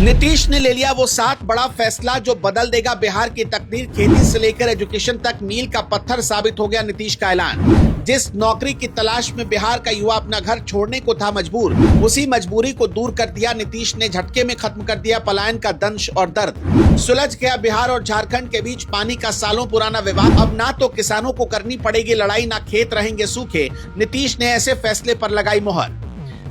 नीतीश ने ले लिया वो 7 बड़ा फैसला जो बदल देगा बिहार की तकदीर। खेती से लेकर एजुकेशन तक मील का पत्थर साबित हो गया नीतीश का ऐलान। जिस नौकरी की तलाश में बिहार का युवा अपना घर छोड़ने को था मजबूर, उसी मजबूरी को दूर कर दिया नीतीश ने। झटके में खत्म कर दिया पलायन का दंश और दर्द। सुलझ गया बिहार और झारखंड के बीच पानी का सालों पुराना विवाद। अब ना तो किसानों को करनी पड़ेगी लड़ाई, ना खेत रहेंगे सूखे। नीतीश ने ऐसे फैसले पर लगाई मोहर।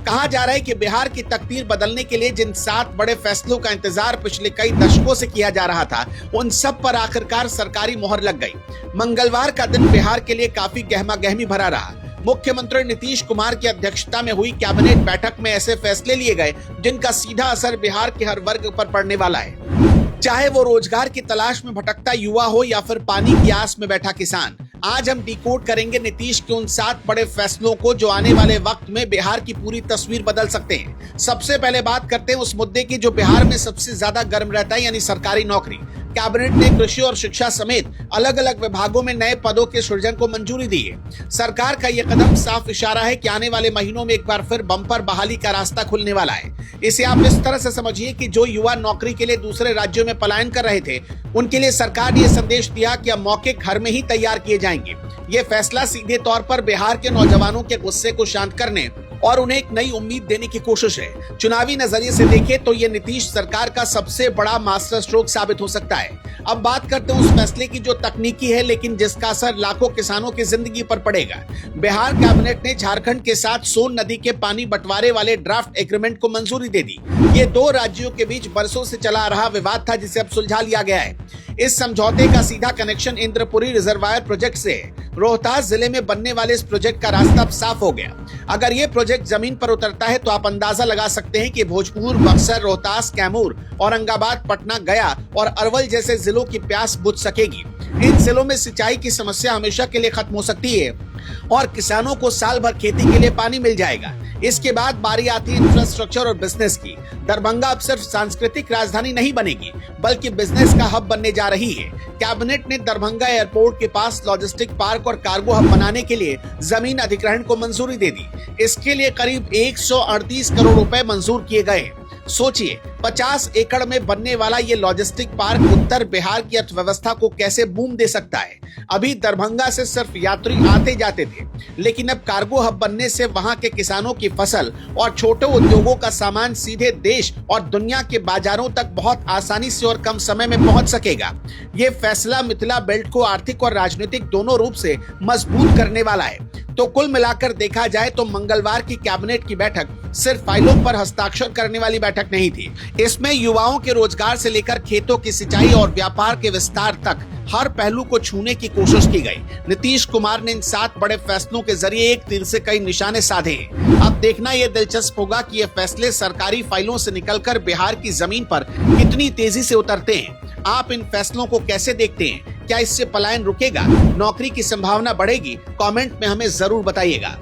कहा जा रहा है कि बिहार की तकदीर बदलने के लिए जिन 7 बड़े फैसलों का इंतजार पिछले कई दशकों से किया जा रहा था, उन सब पर आखिरकार सरकारी मोहर लग गई। मंगलवार का दिन बिहार के लिए काफी गहमा-गहमी भरा रहा। मुख्यमंत्री नीतीश कुमार की अध्यक्षता में हुई कैबिनेट बैठक में ऐसे फैसले लिए गए जिनका सीधा असर बिहार के हर वर्ग पर पड़ने वाला है, चाहे वो रोजगार की तलाश में भटकता युवा हो या फिर पानी की आस में बैठा किसान। आज हम डिकोड करेंगे नीतीश के उन 7 बड़े फैसलों को जो आने वाले वक्त में बिहार की पूरी तस्वीर बदल सकते हैं। सबसे पहले बात करते हैं उस मुद्दे की जो बिहार में सबसे ज्यादा गर्म रहता है, यानी सरकारी नौकरी। कैबिनेट ने कृषि और शिक्षा समेत अलग अलग विभागों में नए पदों के सृजन को मंजूरी दी है। सरकार का यह कदम साफ इशारा है कि आने वाले महीनों में एक बार फिर बम्पर बहाली का रास्ता खुलने वाला है। इसे आप इस तरह से समझिए कि जो युवा नौकरी के लिए दूसरे राज्यों में पलायन कर रहे थे, उनके लिए सरकार ने यह संदेश दिया कि अब मौके घर में ही तैयार किए जाएंगे। ये फैसला सीधे तौर पर बिहार के नौजवानों के गुस्से को शांत करने और उन्हें एक नई उम्मीद देने की कोशिश है। चुनावी नजरिए से देखें तो ये नीतीश सरकार का सबसे बड़ा मास्टर स्ट्रोक साबित हो सकता है। अब बात करते हैं उस फैसले की जो तकनीकी है लेकिन जिसका असर लाखों किसानों की जिंदगी पर पड़ेगा। बिहार कैबिनेट ने झारखंड के साथ सोन नदी के पानी बंटवारे वाले ड्राफ्ट एग्रीमेंट को मंजूरी दे दी। ये 2 राज्यों के बीच बरसों से चला रहा विवाद था, जिसे अब सुलझा लिया गया है। इस समझौते का सीधा कनेक्शन इंद्रपुरी रिजर्वायर प्रोजेक्ट से है। रोहतास जिले में बनने वाले इस प्रोजेक्ट का रास्ता अब साफ हो गया। अगर ये प्रोजेक्ट जमीन पर उतरता है तो आप अंदाजा लगा सकते हैं कि भोजपुर, बक्सर, रोहतास, कैमूर, औरंगाबाद, पटना, गया और अरवल जैसे जिलों की प्यास बुझ सकेगी। इन जिलों में सिंचाई की समस्या हमेशा के लिए खत्म हो सकती है और किसानों को साल भर खेती के लिए पानी मिल जाएगा। इसके बाद बारी आती है इंफ्रास्ट्रक्चर और बिजनेस की। दरभंगा अब सिर्फ सांस्कृतिक राजधानी नहीं बनेगी बल्कि बिजनेस का हब बनने जा रही है। कैबिनेट ने दरभंगा एयरपोर्ट के पास लॉजिस्टिक पार्क और कार्गो हब बनाने के लिए जमीन अधिग्रहण को मंजूरी दे दी। इसके लिए करीब 138 करोड़ रुपए मंजूर किए गए। सोचिए, 50 एकड़ में बनने वाला ये लॉजिस्टिक पार्क उत्तर बिहार की अर्थव्यवस्था को कैसे बूम दे सकता है। अभी दरभंगा से सिर्फ यात्री आते जाते थे, लेकिन अब कार्गो हब बनने से वहां के किसानों की फसल और छोटे उद्योगों का सामान सीधे देश और दुनिया के बाजारों तक बहुत आसानी से और कम समय में पहुंच सकेगा। ये फैसला मिथिला बेल्ट को आर्थिक और राजनीतिक दोनों रूप से मजबूत करने वाला है। तो कुल मिलाकर देखा जाए तो मंगलवार की कैबिनेट की बैठक सिर्फ फाइलों पर हस्ताक्षर करने वाली बैठक नहीं थी। इसमें युवाओं के रोजगार से लेकर खेतों की सिंचाई और व्यापार के विस्तार तक हर पहलू को छूने की कोशिश की गई। नीतीश कुमार ने इन 7 बड़े फैसलों के जरिए एक तीर से कई निशाने साधे हैं। अब देखना यह दिलचस्प होगा कि ये फैसले सरकारी फाइलों से निकलकर बिहार की जमीन पर कितनी तेजी से उतरते हैं। आप इन फैसलों को कैसे देखते हैं? क्या इससे पलायन रुकेगा? नौकरी की संभावना बढ़ेगी? कमेंट में हमें जरूर बताइएगा।